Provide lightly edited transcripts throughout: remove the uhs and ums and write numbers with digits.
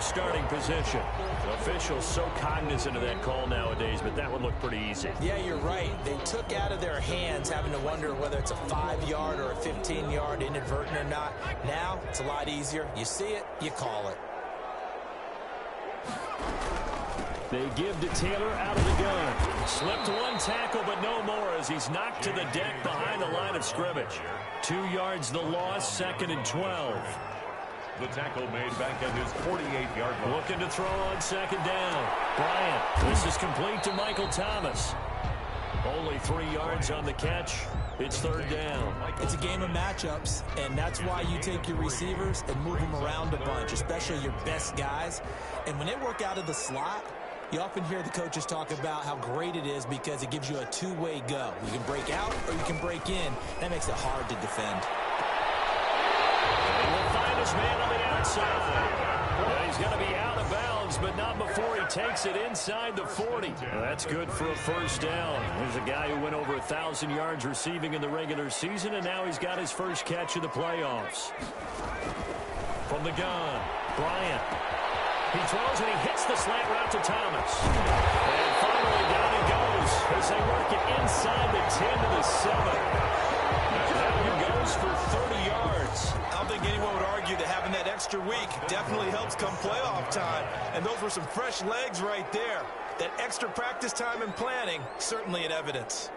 starting position. Officials so cognizant of that call nowadays, but that would look pretty easy. Yeah, you're right. They took out of their hands having to wonder whether it's a 5-yard or a 15-yard inadvertent or not. Now, it's a lot easier. You see it, you call it. They give to Taylor out of the gun. Slipped one tackle, but no more as he's knocked to the deck behind the line of scrimmage. 2 yards the loss, 2nd and 12. The tackle made back at his 48-yard line. Looking to throw on 2nd down. Bryant. This is complete to Michael Thomas. Only 3 yards on the catch. It's 3rd down. It's a game of matchups, and that's why you take your receivers and move them around a bunch, especially your best guys. And when they work out of the slot, you often hear the coaches talk about how great it is because it gives you a two-way go. You can break out or you can break in. That makes it hard to defend. He will find his man on the outside. Well, he's going to be out of bounds, but not before he takes it inside the 40. Well, that's good for a 1st down. There's a guy who went over 1,000 yards receiving in the regular season, and now he's got his first catch of the playoffs. From the gun, Bryant. He throws and he hits the slant route to Thomas. And finally down he goes as they work it inside the 10 to the 7. That one goes for 30 yards. I don't think anyone would argue that having that extra week definitely helps come playoff time. And those were some fresh legs right there. That extra practice time and planning, certainly in evidence.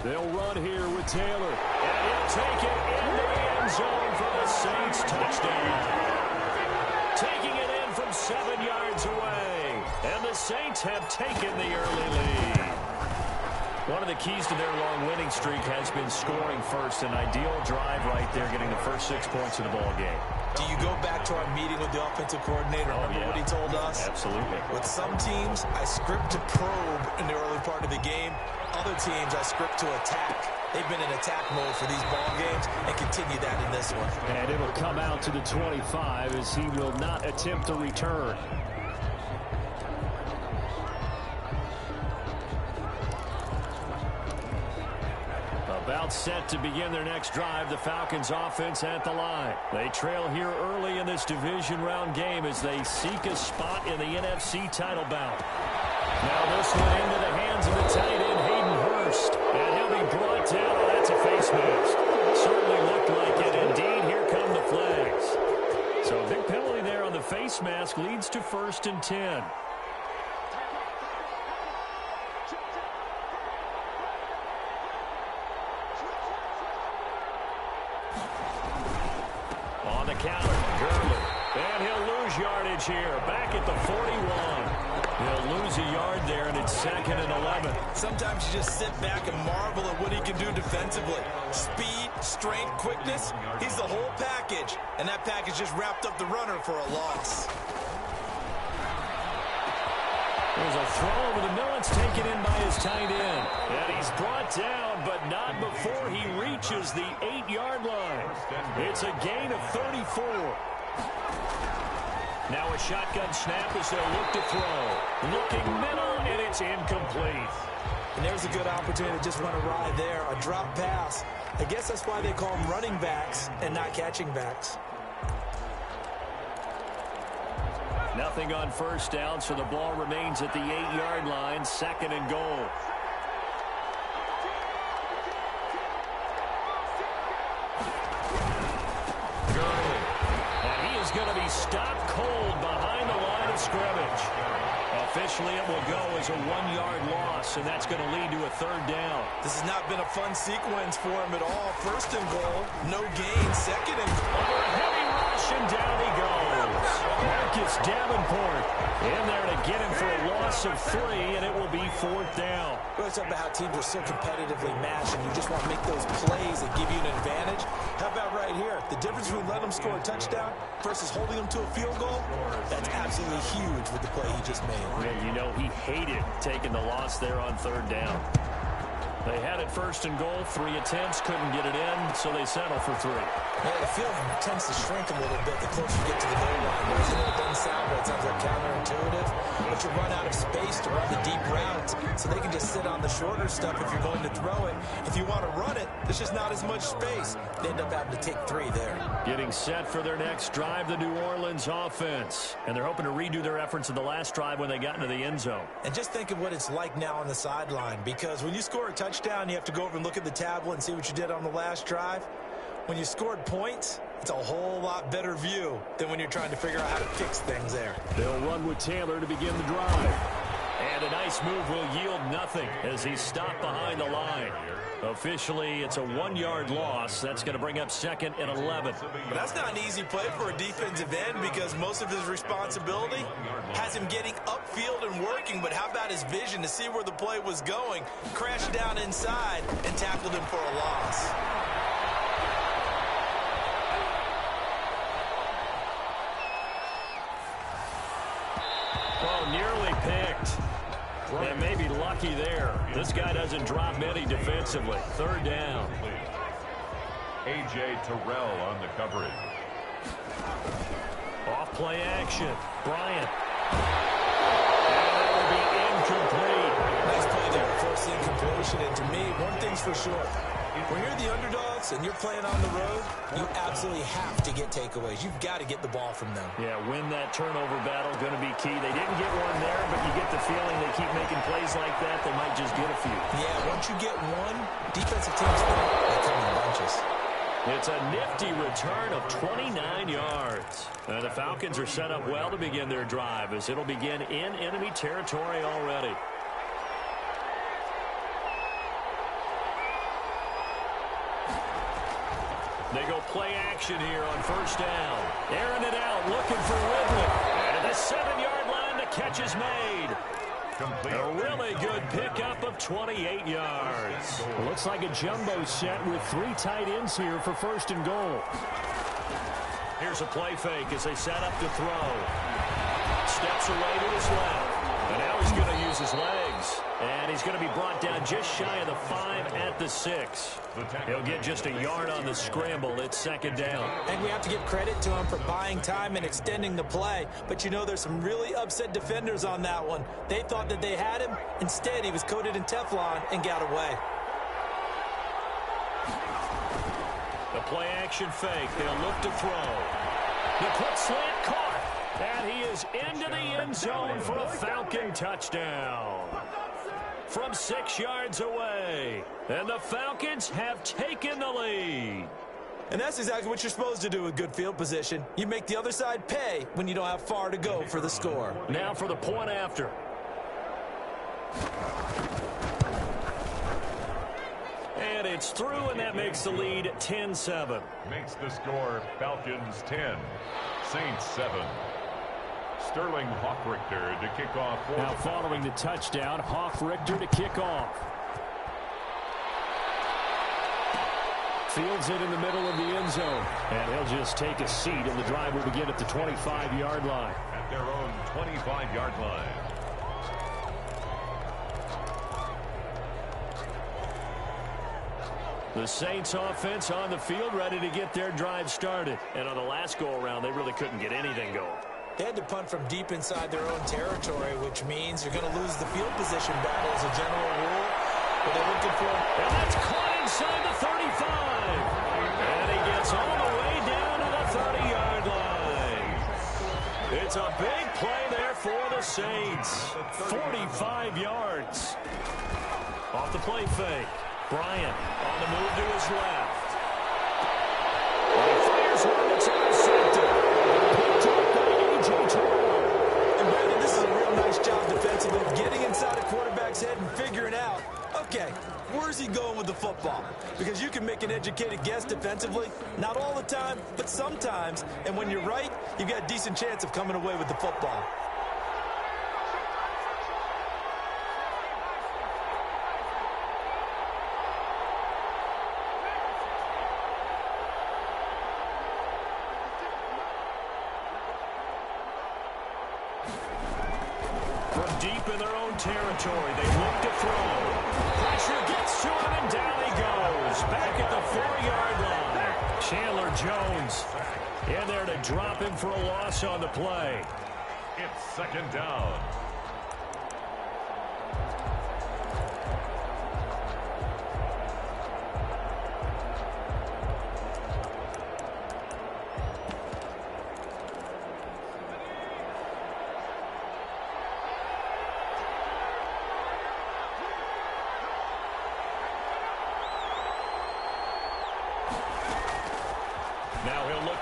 They'll run here with Taylor. And he'll take it into the end zone for the Saints touchdown. Taking it in from 7 yards away. And the Saints have taken the early lead. One of the keys to their long winning streak has been scoring first. An ideal drive right there, getting the first 6 points of the ball game. Do you go back to our meeting with the offensive coordinator? Remember what he told us? Absolutely. With some teams, I script to probe in the early part of the game. Other teams, I script to attack. They've been in attack mode for these ball games and continue that in this one. And it'll come out to the 25 as he will not attempt a return. About set to begin their next drive, the Falcons offense at the line. They trail here early in this division round game as they seek a spot in the NFC title bout. Now this one into the hands of the tight end, Hayden Hurst. And he'll be brought down. Oh, that's a face mask. Certainly looked like it. Indeed, here come the flags. So a big penalty there on the face mask leads to 1st and 10. On the counter, Gurley. And he'll lose yardage here. Back at the 41. He'll lose a yard there, and it's 2nd and 11. Sometimes you just sit back and marvel at what he can do defensively. Speed, strength, quickness, he's the whole package. And that package just wrapped up the runner for a loss. There's a throw over the middle. It's taken in by his tight end. And he's brought down, but not before he reaches the 8-yard line. It's a gain of 34. Now a shotgun snap as they'll look to throw. Looking middle, and it's incomplete. And there's a good opportunity to just run a ride there, a drop pass. I guess that's why they call them running backs and not catching backs. Nothing on 1st down, so the ball remains at the 8-yard line, 2nd and goal. Gurley. And he is going to be stopped cold behind the line of scrimmage. Officially, it will go as a 1-yard loss, and that's going to lead to a 3rd down. This has not been a fun sequence for him at all. 1st and goal, no gain. 2nd and goal. Under a heavy rush, and down he goes. Marcus Davenport in there to get him for a loss of 3, and it will be 4th down. We always talk about how teams are so competitively matched, and you just want to make those plays that give you an advantage. How about right here? The difference between letting them score a touchdown versus holding them to a field goal, that's absolutely huge with the play he just made. Yeah, you know, he hated taking the loss there on 3rd down. They had it 1st and goal, 3 attempts, couldn't get it in, so they settle for 3. Yeah, the field tends to shrink a little bit the closer you get to the goal line. It doesn't sound right. It sounds like counterintuitive. But you run out of space to run the deep routes, so they can just sit on the shorter stuff if you're going to throw it. If you want to run it, there's just not as much space. They end up having to take 3 there. Getting set for their next drive, the New Orleans offense. And they're hoping to redo their efforts in the last drive when they got into the end zone. And just think of what it's like now on the sideline, because when you score a touchdown, you have to go over and look at the tablet and see what you did on the last drive. When you scored points, it's a whole lot better view than when you're trying to figure out how to fix things there. They'll run with Taylor to begin the drive. And a nice move will yield nothing as he's stopped behind the line. Officially, it's a 1-yard loss. That's going to bring up 2nd and 11. But that's not an easy play for a defensive end because most of his responsibility has him getting upfield and working. But how about his vision to see where the play was going, crashed down inside, and tackled him for a loss? Oh, nearly picked. And maybe lucky there. This guy doesn't drop many defensively. 3rd down. A.J. Terrell on the coverage. Off play action. Bryant. And that will be incomplete. Nice play there. Forced incompletion. And to me, one thing's for sure. When you're the underdogs and you're playing on the road, you absolutely have to get takeaways. You've got to get the ball from them. Yeah, win that turnover battle, going to be key. They didn't get one there, but you get the feeling they keep making plays like that, they might just get a few. Yeah, once you get one, defensive teams think they come in bunches. It's a nifty return of 29 yards. The Falcons are set up well to begin their drive as it'll begin in enemy territory already. They go play action here on 1st down. Airing it out, looking for Ridley. And the 7-yard line, the catch is made. A really good pickup of 28 yards. Looks like a jumbo set with 3 tight ends here for 1st and goal. Here's a play fake as they set up to throw. Steps away to his left. And now he's going to use his legs. And he's going to be brought down just shy of the 5 at the 6. He'll get just a yard on the scramble. It's 2nd down. And we have to give credit to him for buying time and extending the play. But you know there's some really upset defenders on that one. They thought that they had him. Instead, he was coated in Teflon and got away. The play action fake. They'll look to throw. The quick slant caught. And he is into the end zone for a Falcon touchdown. From 6 yards away. And the Falcons have taken the lead. And that's exactly what you're supposed to do with good field position. You make the other side pay when you don't have far to go for the score. Now for the point after. And it's through, and that makes the lead 10-7. Makes the score Falcons 10, Saints 7. Sterling Hochrichter to kick off. Now following the touchdown, Hochrichter to kick off. Fields it in the middle of the end zone. And he'll just take a seat, and the drive will begin at the 25-yard line. At their own 25-yard line. The Saints offense on the field ready to get their drive started. And on the last go-around, they really couldn't get anything going. They had to punt from deep inside their own territory, which means you're going to lose the field position battle as a general rule. But they're looking for... And that's caught inside the 35. And he gets all the way down to the 30-yard line. It's a big play there for the Saints. 45 yards. Off the play fake. Bryant on the move to his left. And he fires one that's intercepted. Picked up by A.J. Terrell. And Brandon, this is a real nice job defensively, getting inside a quarterback's head and figuring out, okay, where's he going with the football? Because you can make an educated guess defensively, not all the time, but sometimes. And when you're right, you've got a decent chance of coming away with the football. Deep in their own territory, they look to throw. Pressure gets to him, and down he goes. Back at the 4-yard line. Chandler Jones in there to drop him for a loss on the play. It's 2nd down.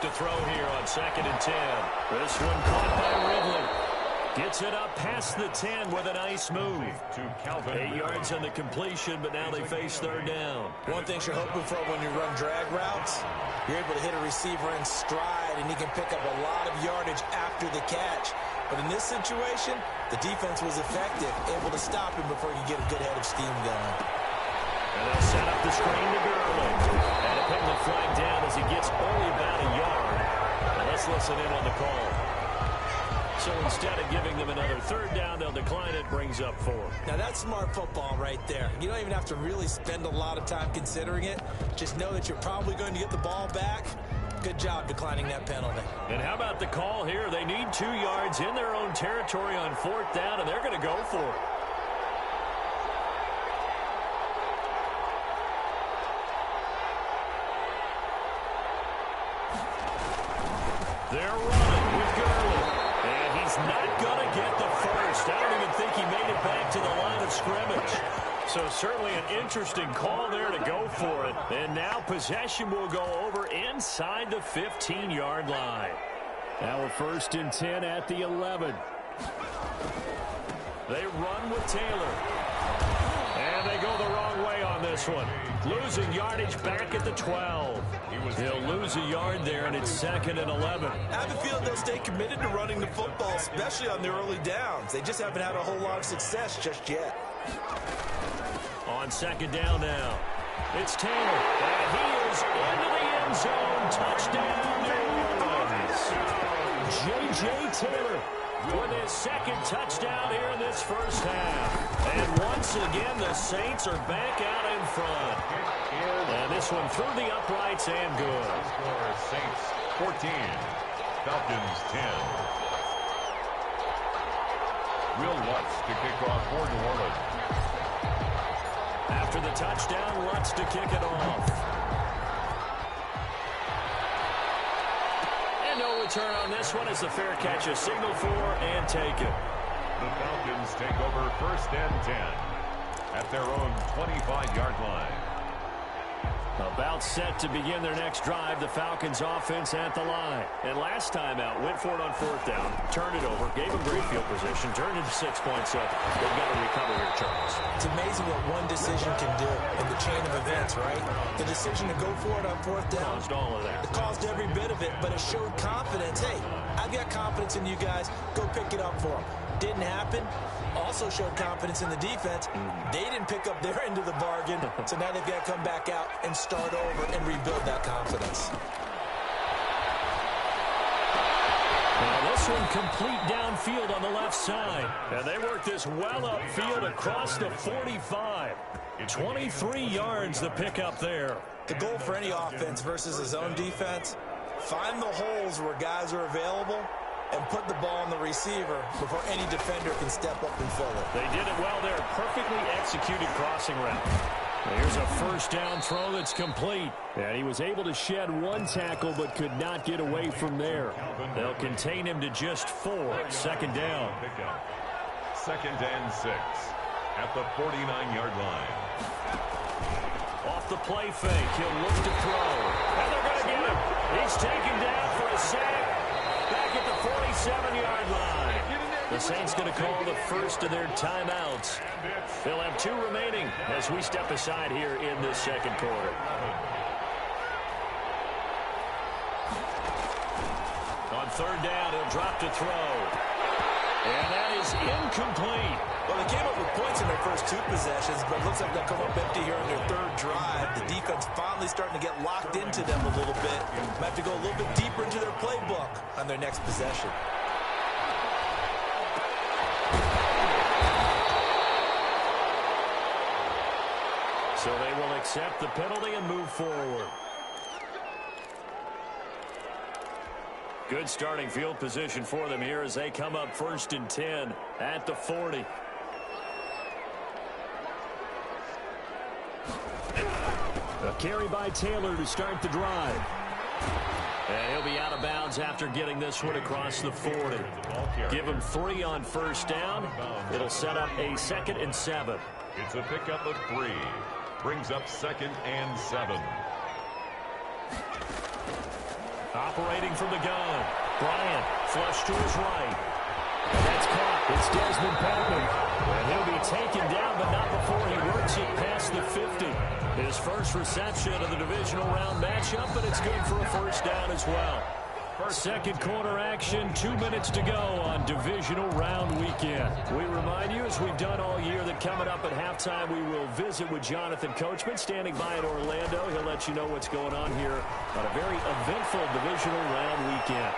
to throw here on 2nd and 10. This one caught by Ridley. Gets it up past the 10 with a nice move. 8 yards on the completion, but now they face 3rd down. One thing you're hoping for when you run drag routes, you're able to hit a receiver in stride, and he can pick up a lot of yardage after the catch. But in this situation, the defense was effective, able to stop him before he could get a good head of steam going. And they'll set up the screen to Gurley. And a penalty flag down as he gets only about a yard. And let's listen in on the call. So instead of giving them another 3rd down, they'll decline it, brings up 4. Now that's smart football right there. You don't even have to really spend a lot of time considering it. Just know that you're probably going to get the ball back. Good job declining that penalty. And how about the call here? They need 2 yards in their own territory on 4th down, and they're going to go for it. They're running with Gurley. And he's not going to get the first. I don't even think he made it back to the line of scrimmage. So certainly an interesting call there to go for it. And now possession will go over inside the 15-yard line. Now we're 1st and 10 at the 11. They run with Taylor. And they go the wrong way on this one. Losing yardage back at the 12. He'll lose a yard there, and it's 2nd and 11. I have a feeling they'll stay committed to running the football, especially on their early downs. They just haven't had a whole lot of success just yet. On 2nd down now, it's Taylor. And he is into the end zone. Touchdown, New Orleans. J.J. Taylor with his 2nd touchdown here in this 1st half. And once again, the Saints are back out in front. And this one through the uprights and good. Score Saints 14, Falcons 10. Will Lutz to kick off for New Orleans. After the touchdown, Lutz to kick it off. And no return on this one as the fair catch is signaled for and taken. The Falcons take over 1st and 10 at their own 25-yard line. About set to begin their next drive, the Falcons offense at the line. And last time out, went for it on 4th down, turned it over, gave them great field position, turned it 6 points up. They've got to recover here, Charles. It's amazing what one decision can do in the chain of events, right? The decision to go for it on 4th down. Caused all of that. It caused every bit of it, but it showed confidence. Hey, I've got confidence in you guys. Go pick it up for them. Didn't happen. Also showed confidence in the defense. They didn't pick up their end of the bargain, so now they've got to come back out and start over and rebuild that confidence. Now this one complete downfield on the left side. And they work this well upfield across the 45. 23 yards the pickup there. The goal for any offense versus his own defense, find the holes where guys are available and put the ball on the receiver before any defender can step up and fill it. They did it well there. Perfectly executed crossing route. Here's a 1st down throw that's complete. And he was able to shed 1 tackle but could not get away from there. They'll contain him to just 4. 2nd down. 2nd and 6 at the 49-yard line. Off the play fake, he'll look to throw. And they're going to get him. He's taken down for a sack. Back at the 47-yard line. The Saints going to call the first of their timeouts. They'll have 2 remaining as we step aside here in this 2nd quarter. On 3rd down, he'll drop to throw. And that is incomplete. Well, they came up with points in their first 2 possessions, but it looks like they'll come up empty here on their 3rd drive. The defense finally starting to get locked into them a little bit. Might have to go a little bit deeper into their playbook on their next possession. So they will accept the penalty and move forward. Good starting field position for them here as they come up 1st and 10 at the 40. A carry by Taylor to start the drive. And he'll be out of bounds after getting this one across the 40. Give him 3 on 1st down. It'll set up a 2nd and 7. It's a pickup of 3. Brings up 2nd and 7. Operating from the gun. Bryant, flush to his right. And that's caught. It's Desmond Patman. And he'll be taken down, but not before he works it past the 50. His first reception of the divisional round matchup, but it's good for a first down as well. Second quarter action, 2 minutes to go on divisional round weekend. We remind you, as we've done all year, that coming up at halftime, we will visit with Jonathan Coachman, standing by in Orlando. He'll let you know what's going on here on a very eventful divisional round weekend.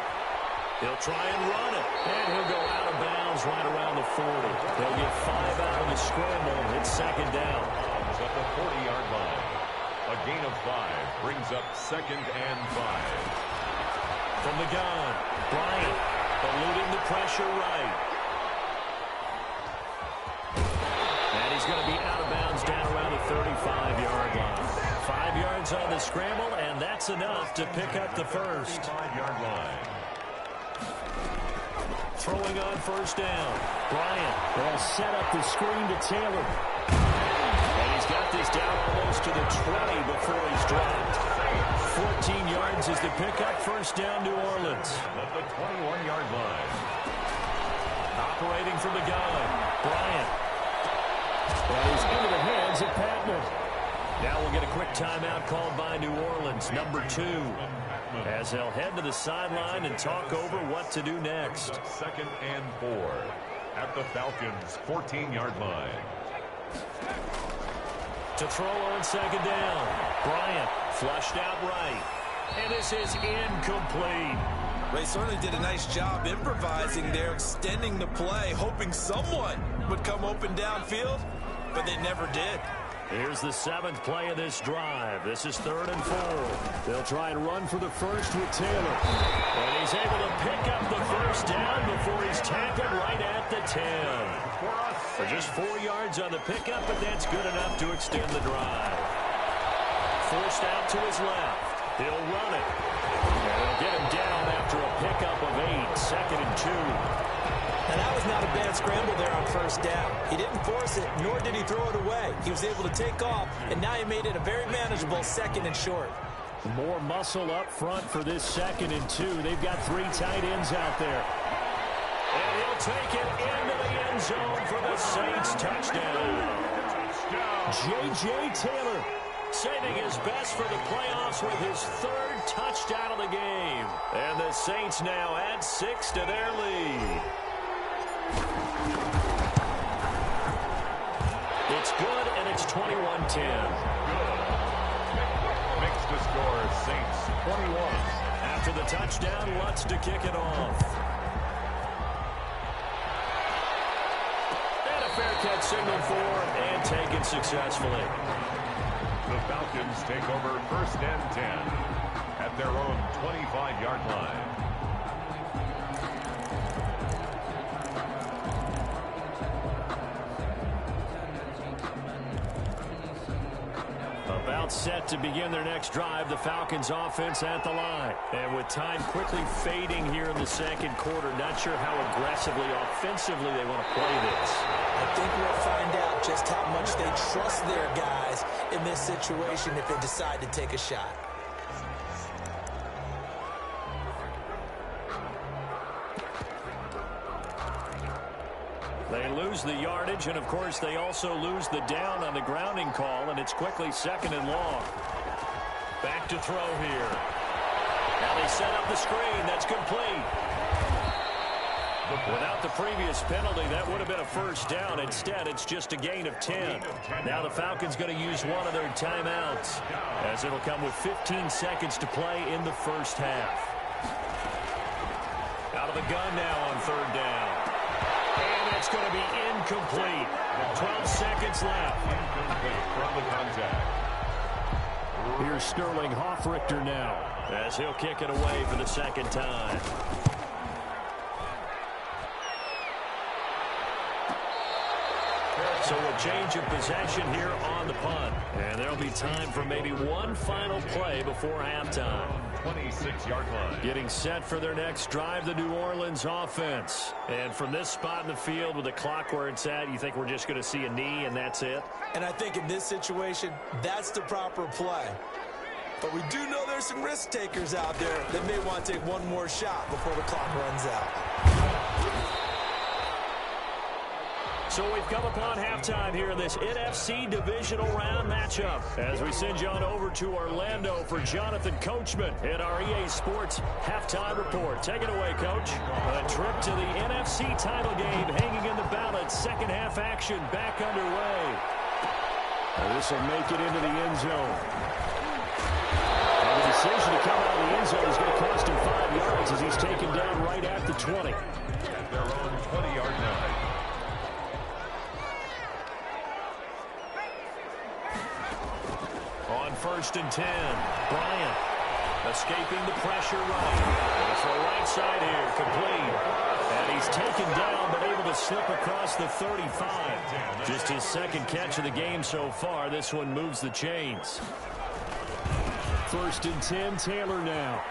He'll try and run it, and he'll go out of bounds right around the 40. They'll get 5 out of the scramble. It's second down. At the 40-yard line. A gain of 5 brings up second and 5. From the gun, Bryant eluding the pressure right. And he's going to be out of bounds down around the 35-yard line. 5 yards on the scramble, and that's enough to pick up the first. 5-yard line. Throwing on first down. Bryant will set up the screen to Taylor. And he's got this down almost to the 20 before he's dropped. 14 yards is the pickup. First down, New Orleans. At the 21-yard line. Operating from the gun. Bryant. And he's into the hands of Patman. Now we'll get a quick timeout called by New Orleans, number 2. As they'll head to the sideline and talk over what to do next. Second and 4 at the Falcons' 14-yard line. To throw on second down. Bryant flushed out right. And this is incomplete. They certainly did a nice job improvising there, extending the play, hoping someone would come open downfield, but they never did. Here's the 7th play of this drive. This is 3rd and 4. They'll try and run for the first with Taylor. And he's able to pick up the first down before he's tackled right at the 10. For just 4 yards on the pickup, but that's good enough to extend the drive. Forced out to his left. He'll run it. And they'll get him down after a pickup of 8. 2nd and 2. And that was not a bad scramble there on first down. He didn't force it, nor did he throw it away. He was able to take off, and now he made it a very manageable 2nd and short. More muscle up front for this 2nd and 2. They've got 3 tight ends out there. And he'll take it into the end zone for the Saints touchdown. J.J. Taylor saving his best for the playoffs with his 3rd touchdown of the game. And the Saints now add 6 to their lead. It's good, and it's 21-10. Makes the score Saints 21. After the touchdown, Lutz to kick it off. And a fair catch signal for and taken successfully. The Falcons take over 1st and 10 at their own 25-yard line. About set to begin their next drive, the Falcons offense at the line. And with time quickly fading here in the 2nd quarter, not sure how aggressively, offensively they want to play this. I think we'll find out just how much they trust their guys in this situation if they decide to take a shot. They lose the yardage, and of course they also lose the down on the grounding call, and it's quickly 2nd and long. Back to throw here. Now they set up the screen. That's complete. Without the previous penalty, that would have been a first down. Instead, it's just a gain of 10. Now the Falcons going to use one of their timeouts, as it'll come with 15 seconds to play in the first half. Out of the gun now on 3rd down. And it's going to be incomplete. 12 seconds left. Incomplete from the contact. Here's Sterling Hoffrichter now, as he'll kick it away for the 2nd time. So a change of possession here on the punt. And there'll be time for maybe one final play before halftime. 26-yard line. Getting set for their next drive, the New Orleans offense. And from this spot in the field with the clock where it's at, you think we're just going to see a knee and that's it? And I think in this situation, that's the proper play. But we do know there's some risk takers out there that may want to take one more shot before the clock runs out. So we've come upon halftime here in this NFC divisional round matchup as we send you on over to Orlando for Jonathan Coachman at our EA Sports halftime report. Take it away, Coach. A trip to the NFC title game hanging in the balance. Second half action back underway. This will make it into the end zone. And the decision to come out of the end zone is going to cost him 5 yards as he's taken down right at the 20. At their own 20-yard line. On 1st and 10, Bryant escaping the pressure right. It's the right side here, complete. And he's taken down, but able to slip across the 35. Just his second catch of the game so far. This one moves the chains. 1st and 10, Taylor now.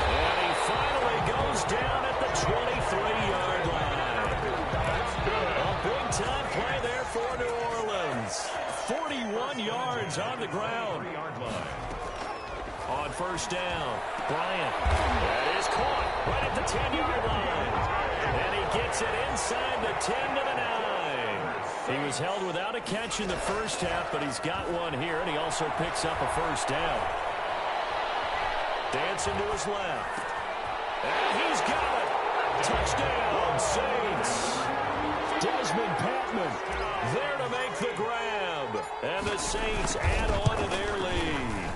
And he finally goes down at the 23-yard line. That's good. A big-time play there for New Orleans. 41 yards on the ground. 30-yard line. On 1st down, Bryant. That is caught right at the 10-yard line. And he gets it inside the 10 to the 9. He was held without a catch in the first half, but he's got one here, and he also picks up a 1st down. Dancing to his left. And he's got it. Touchdown, Saints. Desmond Patman there to make the grab. And the Saints add on to their lead.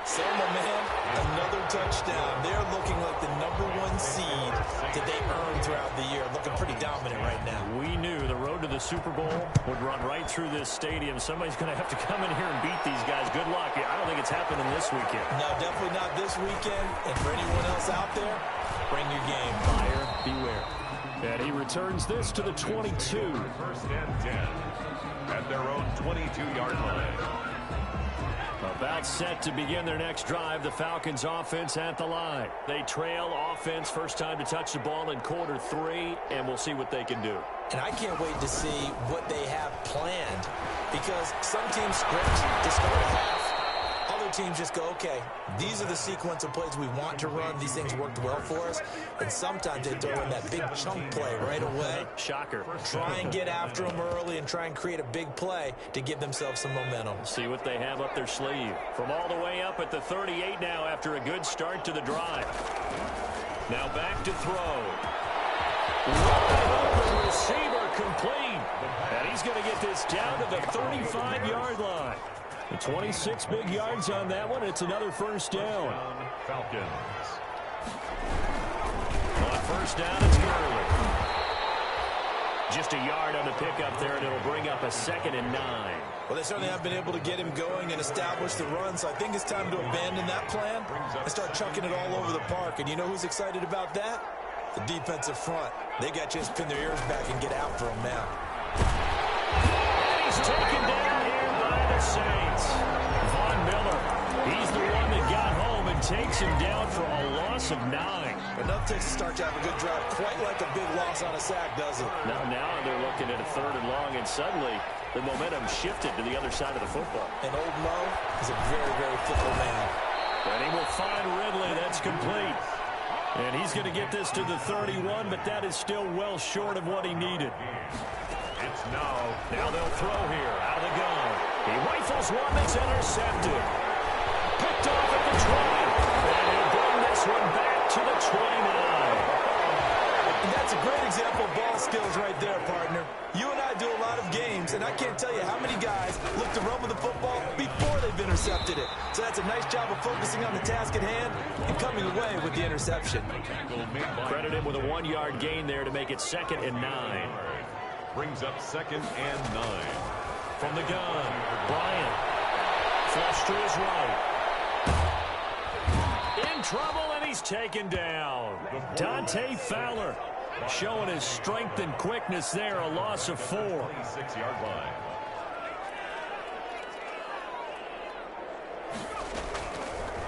Selma, man, another touchdown. They're looking like the #1 seed that they earned throughout the year. Looking pretty dominant right now. We knew the road to the Super Bowl would run right through this stadium. Somebody's going to have to come in here and beat these guys. Good luck. I don't think it's happening this weekend. No, definitely not this weekend. And for anyone else out there, bring your game. Buyer beware. And he returns this to the 22. 1st and 10. At their own 22-yard line. About set to begin their next drive. The Falcons offense at the line. They trail offense. First time to touch the ball in quarter 3. And we'll see what they can do. And I can't wait to see what they have planned. Because some teams script to start a half. Other teams just go, okay, these are the sequence of plays we want to run. These things worked well for us. And sometimes they throw in that big chunk play right away. Shocker. Try and get after them early and try and create a big play to give themselves some momentum. See what they have up their sleeve. From all the way up at the 38 now after a good start to the drive. Now back to throw. Wide open receiver complete. And he's going to get this down to the 35-yard line. 26 big yards on that one. It's another 1st down. Falcons. On 1st down, it's Gurley. Just a yard on the pickup there, and it'll bring up a 2nd and 9. Well, they certainly have been able to get him going and establish the run, so I think it's time to abandon that plan and start chucking it all over the park. And you know who's excited about that? The defensive front. They got to just pin their ears back and get after him now. And he's taken down here by the Saints. Von Miller, he's the one that got home and takes him down for a loss of 9. Enough takes to start to have a good drive. Quite like a big loss on a sack, does it? Now they're looking at a 3rd and long, and suddenly the momentum shifted to the other side of the football. And old Mo is a very, very fickle man. And he will find Ridley. That's complete. And he's going to get this to the 31, but that is still well short of what he needed. It's now they'll throw here out of the gun. He rifles one that's intercepted. Picked off at the 20. And he'll bring this one back to the 29. And that's a great example of ball skills right there, partner. You and I do a lot of games, and I can't tell you how many guys look to run with the football before they've intercepted it. So that's a nice job of focusing on the task at hand and coming away with the interception. Credit him with a 1-yard gain there to make it 2nd and 9. brings up 2nd and 9. From the gun, Bryant. Flush to his right. In trouble, and he's taken down. Dante Fowler showing his strength and quickness there, a loss of 4. 26-yard line.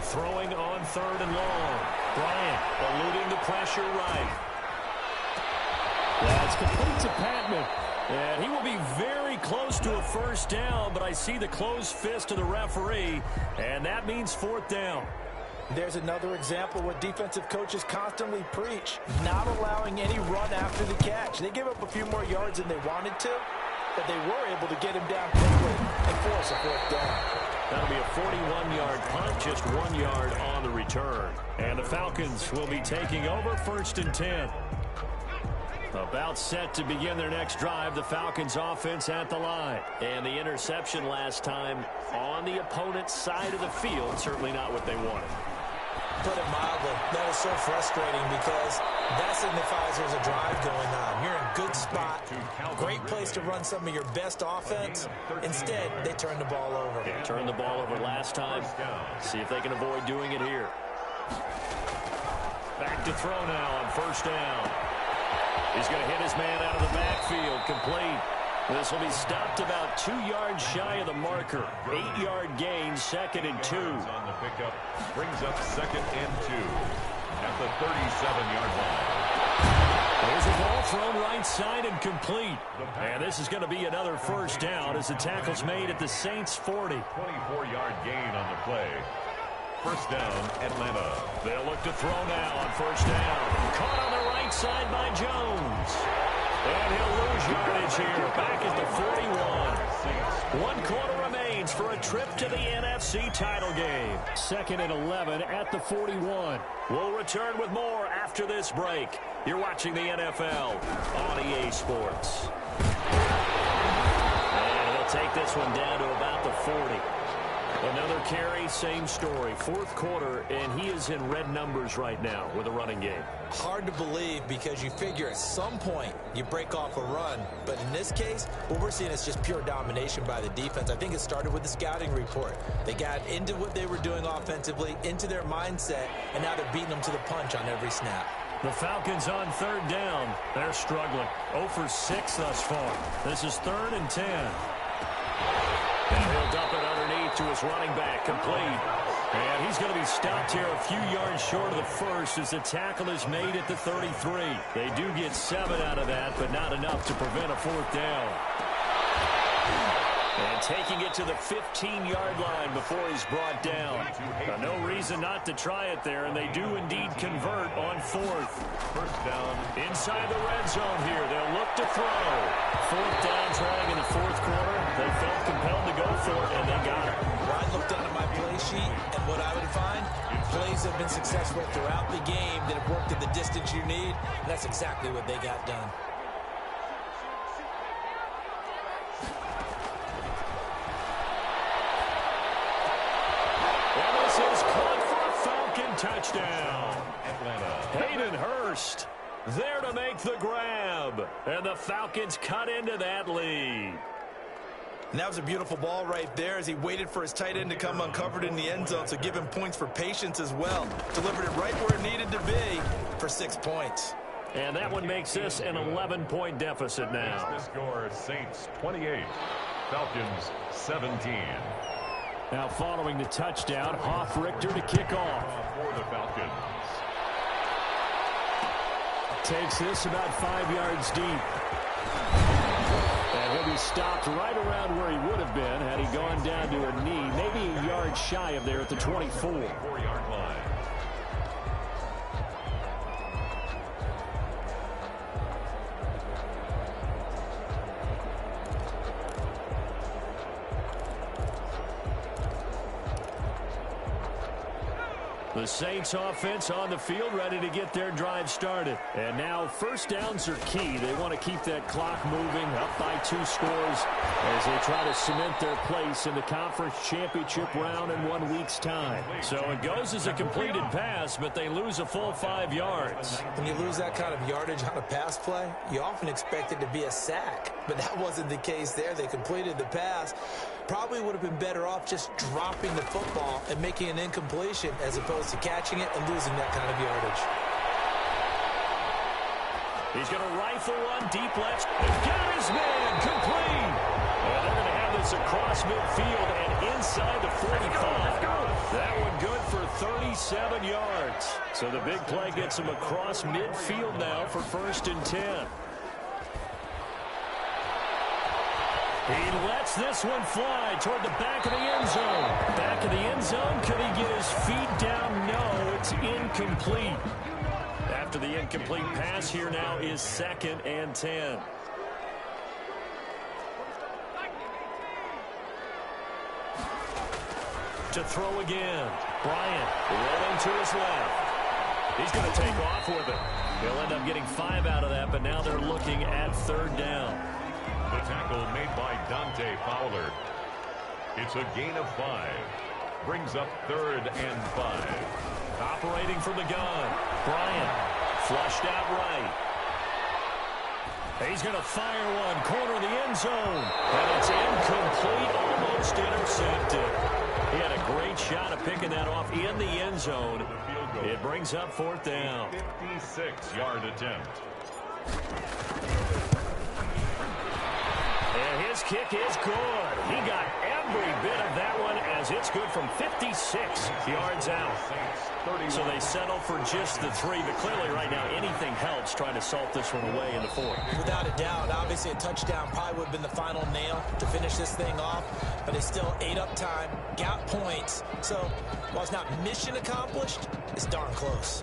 Throwing on 3rd and long. Bryant eluding the pressure right. That's complete to Patman. And he will be very close to a first down, but I see the closed fist of the referee, and that means fourth down. There's another example where defensive coaches constantly preach, not allowing any run after the catch. They gave up a few more yards than they wanted to, but they were able to get him down quickly and force a fourth down. That'll be a 41-yard punt, just 1 yard on the return. And the Falcons will be taking over first and 10. About set to begin their next drive, the Falcons offense at the line. And the interception last time on the opponent's side of the field, certainly not what they wanted. Put it mildly, that is so frustrating because that signifies there's a drive going on. You're in a good spot, great place to run some of your best offense. Instead, they turn the ball over. They turned the ball over last time. See if they can avoid doing it here. Back to throw now on first down. He's going to hit his man out of the backfield, complete. This will be stopped about 2 yards shy of the marker. 8-yard gain, second and 2. On the pickup, brings up second and 2 at the 37-yard line. There's a ball thrown right side and complete. And this is going to be another first down as the tackle's made at the Saints 40. 24-yard gain on the play. First down, Atlanta. They'll look to throw now on first down. Caught on the right side by Jones. And he'll lose yardage here. Back at the 41. 1 quarter remains for a trip to the NFC title game. Second and 11 at the 41. We'll return with more after this break. You're watching the NFL on EA Sports. And they'll take this one down to about the 40. Another carry, same story. Fourth quarter, and he is in red numbers right now with a running game. Hard to believe because you figure at some point you break off a run. But in this case, what we're seeing is just pure domination by the defense. I think it started with the scouting report. They got into what they were doing offensively, into their mindset, and now they're beating them to the punch on every snap. The Falcons on third down. They're struggling. 0 for 6 thus far. This is 3rd and 10. And he'll dump it underneath to his running back, complete. And he's going to be stopped here a few yards short of the first as the tackle is made at the 33. They do get 7 out of that, but not enough to prevent a fourth down. And taking it to the 15-yard line before he's brought down. No reason not to try it there, and they do indeed convert on fourth. First down. Inside the red zone here. They'll look to throw. Fourth down trying in the fourth quarter. They felt compelled to go for it, and they got it. I looked down at my play sheet, and what I would find, plays have been successful throughout the game that have worked at the distance you need, and that's exactly what they got done. Touchdown. Atlanta. Hayden Hurst there to make the grab. And the Falcons cut into that lead. And that was a beautiful ball right there as he waited for his tight end to come uncovered in the end zone, so give him points for patience as well. Delivered it right where it needed to be for 6 points. And that one makes this an 11-point deficit now. The score, Saints 28, Falcons 17. Now following the touchdown, Hofrichter to kick off. For the Falcons. Takes this about 5 yards deep. And he'll be stopped right around where he would have been had he gone down to a knee, maybe a yard shy of there at the 24. 4-yard line. The Saints offense on the field ready to get their drive started. And now first downs are key. They want to keep that clock moving up by 2 scores as they try to cement their place in the conference championship round in 1 week's time. So it goes as a completed pass, but they lose a full 5 yards. When you lose that kind of yardage on a pass play, you often expect it to be a sack. But that wasn't the case there. They completed the pass. Probably would have been better off just dropping the football and making an incompletion as opposed to catching it and losing that kind of yardage. He's going to rifle one deep left. Got his man complete. And they're going to have this across midfield and inside the 45. That one good for 37 yards. So the big play gets him across midfield now for 1st and 10. He lets this one fly toward the back of the end zone. Back of the end zone. Could he get his feet down? No, it's incomplete. After the incomplete pass, here now is 2nd and 10. To throw again. Bryant rolling to his left. He's going to take off with it. He'll end up getting 5 out of that, but now they're looking at 3rd down. The tackle made by Dante Fowler. It's a gain of 5. Brings up 3rd and 5. Operating from the gun. Bryant flushed out right. He's going to fire one. Corner of the end zone. And it's incomplete. Almost intercepted. He had a great shot of picking that off in the end zone. It brings up 4th down. 56-yard attempt. And his kick is good. He got every bit of that one as it's good from 56 yards out. So they settle for just the 3, but clearly right now anything helps trying to salt this one away in the 4th. Without a doubt, obviously a touchdown probably would have been the final nail to finish this thing off, but they still ate up time, got points. So while it's not mission accomplished, it's darn close.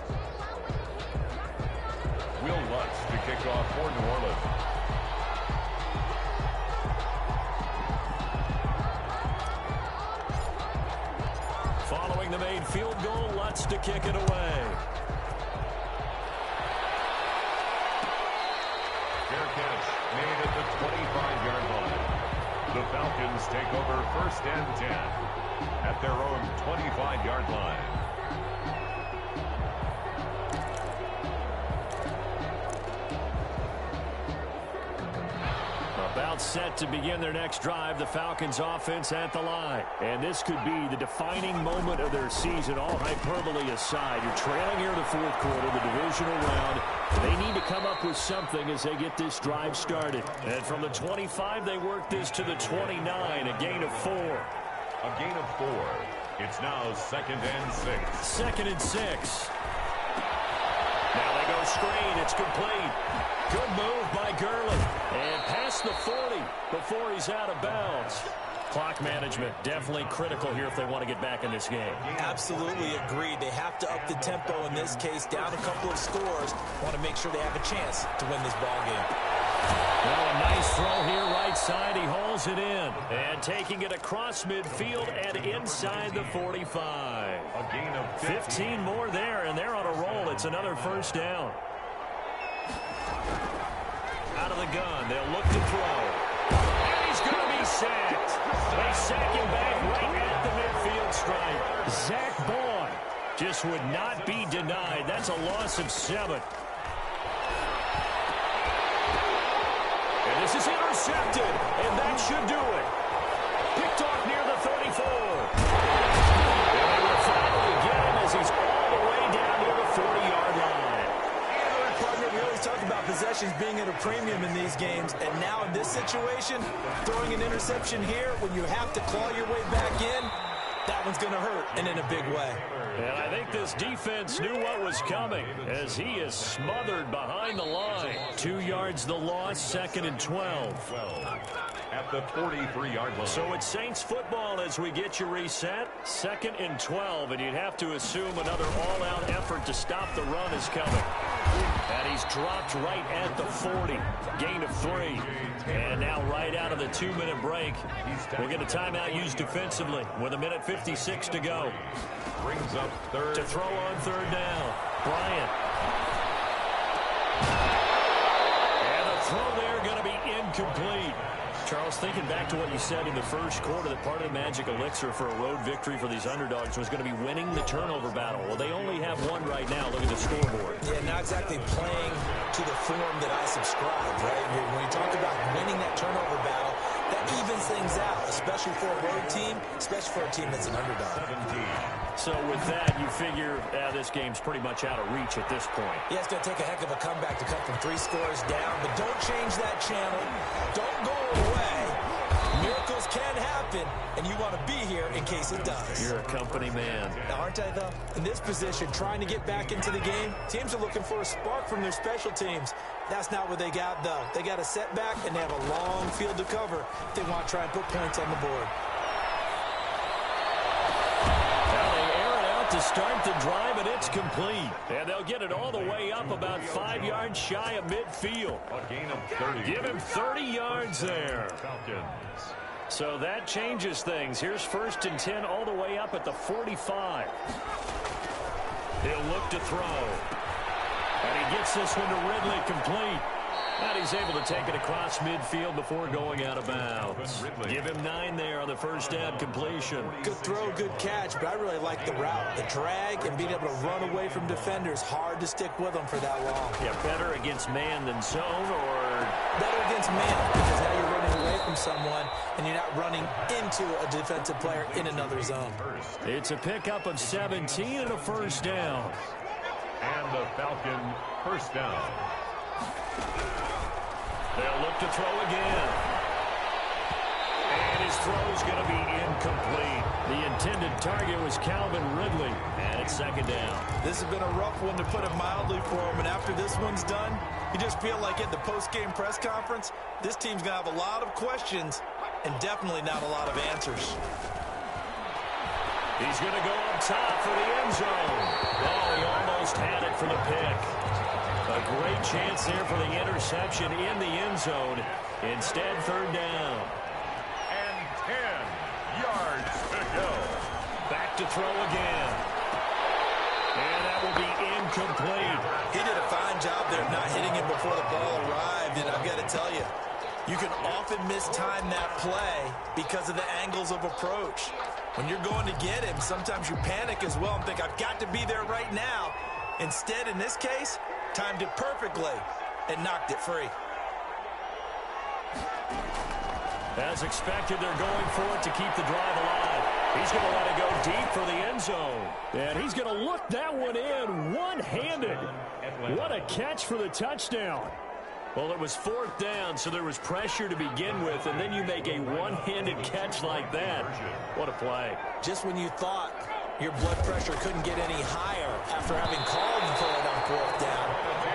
Will Lutz to kick off for New Orleans. Following the made field goal, Lutz to kick it away. Fair catch made at the 25-yard line. The Falcons take over 1st and 10 at their own 25-yard line. About set to begin their next drive, the Falcons offense at the line. And this could be the defining moment of their season, all hyperbole aside. You're trailing here in the 4th quarter, the divisional round. They need to come up with something as they get this drive started. And from the 25, they work this to the 29, a gain of 4. A gain of 4. It's now 2nd and 6. 2nd and 6. Now they go screen. It's complete. Good move by Gurley. And past the 40 before he's out of bounds. Clock management definitely critical here if they want to get back in this game. Absolutely agreed. They have to up the tempo in this case, down a couple of scores. Want to make sure they have a chance to win this ball game. Well, a nice throw here right side. He hauls it in. And taking it across midfield and inside the 45. A gain of 15 more there, and they're on a roll. It's another 1st down. Out of the gun, they'll look to throw. And he's going to be sacked. They sack him back right at the midfield stripe. Zach Boyd just would not be denied. That's a loss of 7. And this is intercepted, and that should do it. Picked off near the 34. And they will finally get him as he's all the way down near the 40-yard line. Partner, we always talk about possessions being at a premium in these games, and now in this situation, throwing an interception here when you have to claw your way back in, that one's going to hurt, and in a big way. And I think this defense knew what was coming as he is smothered behind the line. 2 yards the loss, 2nd and 12. At the 43-yard line. So it's Saints football as we get you reset. 2nd and 12, and you'd have to assume another all-out effort to stop the run is coming. And he's dropped right at the 40. Gain of 3. And now right out of the 2-minute break, we'll get a timeout used defensively with 1:56 to go. Brings up 3rd. To throw on 3rd down. Bryant. And the throw there going to be incomplete. Charles, thinking back to what you said in the 1st quarter, that part of the magic elixir for a road victory for these underdogs was going to be winning the turnover battle. Well, they only have one right now. Look at the scoreboard. Yeah, not exactly playing to the form that I subscribe, right? When you talk about winning that turnover battle, that evens things out, especially for a road team, especially for a team that's an underdog. 17. So with that, you figure this game's pretty much out of reach at this point. Yeah, it's going to take a heck of a comeback to come from 3 scores down, but don't change that channel. Don't go away. Miracles can happen. happen, and you want to be here in case it does. You're a company man. Now, aren't I, though? In this position, trying to get back into the game, teams are looking for a spark from their special teams. That's not what they got, though. They got a setback, and they have a long field to cover if they want to try and put points on the board. Now they air it out to start the drive, and it's complete. And they'll get it all the way up about 5 yards shy of midfield. A gain of 30. Give him 30 yards there. Falcons. So that changes things. Here's 1st and 10 all the way up at the 45. He'll look to throw. And he gets this one to Ridley complete. And he's able to take it across midfield before going out of bounds. Give him 9 there on the first down completion. Good throw, good catch, but I really like the route. The drag and being able to run away from defenders. Hard to stick with them for that long. Yeah, better against man than zone, or better against man, because now you're running away from someone and you're not running into a defensive player in another zone. It's a pickup of 17 and a first down. And the Falcon first down. They'll look to throw again. And his throw's going to be incomplete. The intended target was Calvin Ridley. And it's 2nd down. This has been a rough one, to put it mildly, for him. And after this one's done, you just feel like at the post-game press conference, this team's going to have a lot of questions and definitely not a lot of answers. He's going to go up top for the end zone. Oh, he almost had it for the pick. A great chance there for the interception in the end zone. Instead, 3rd down. And 10 yards to go. Back to throw again. And that will be incomplete. He did a fine job there of not hitting him before the ball arrived. And I've got to tell you, you can often mistime that play because of the angles of approach. When you're going to get him, sometimes you panic as well and think, I've got to be there right now. Instead, in this case, timed it perfectly and knocked it free. As expected, they're going for it to keep the drive alive. He's going to let it go deep for the end zone. And he's going to look that one in one-handed. What a catch for the touchdown. Well, it was 4th down, so there was pressure to begin with, and then you make a one-handed catch like that. What a play. Just when you thought your blood pressure couldn't get any higher after having called for it on 4th down,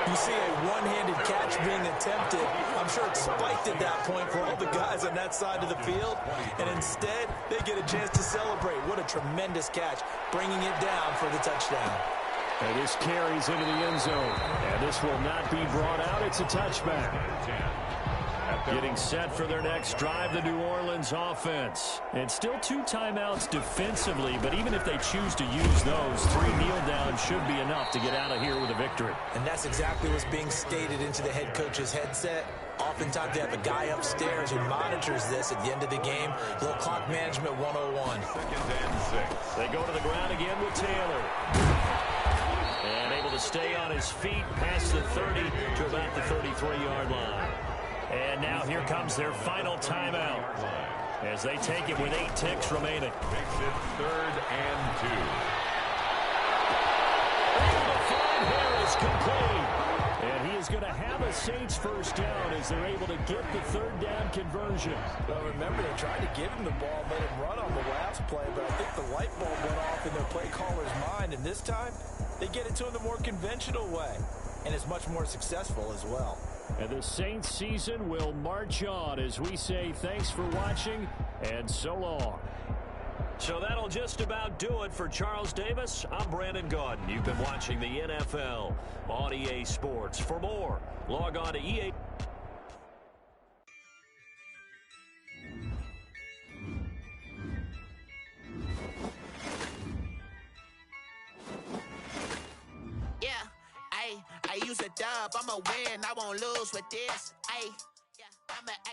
you see a one-handed catch being attempted. I'm sure it spiked at that point for all the guys on that side of the field, and instead they get a chance to celebrate. What a tremendous catch, bringing it down for the touchdown. And this carries into the end zone. And this will not be brought out. It's a touchback. Getting set for their next drive, the New Orleans offense. And still 2 timeouts defensively, but even if they choose to use those, 3 kneel downs should be enough to get out of here with a victory. And that's exactly what's being stated into the head coach's headset. Oftentimes they have a guy upstairs who monitors this at the end of the game. A little clock management 101. 2nd and 6. They go to the ground again with Taylor. And able to stay on his feet past the 30 to about the 33-yard line. And now here comes their final timeout as they take it with 8 ticks remaining. Makes it 3rd and 2. The find here is complete. And he is going to have a Saints first down as they're able to get the 3rd down conversion. Well, remember, they tried to give him the ball, let him run on the last play, but I think the light bulb went off in their play caller's mind, and this time they get it to him the more conventional way, and it's much more successful as well. And the Saints season will march on as we say thanks for watching and so long. So that'll just about do it for Charles Davis. I'm Brandon Gaudin. You've been watching the NFL on EA Sports. For more, log on to EA. I use a dub, I'ma win, I won't lose with this. I'm a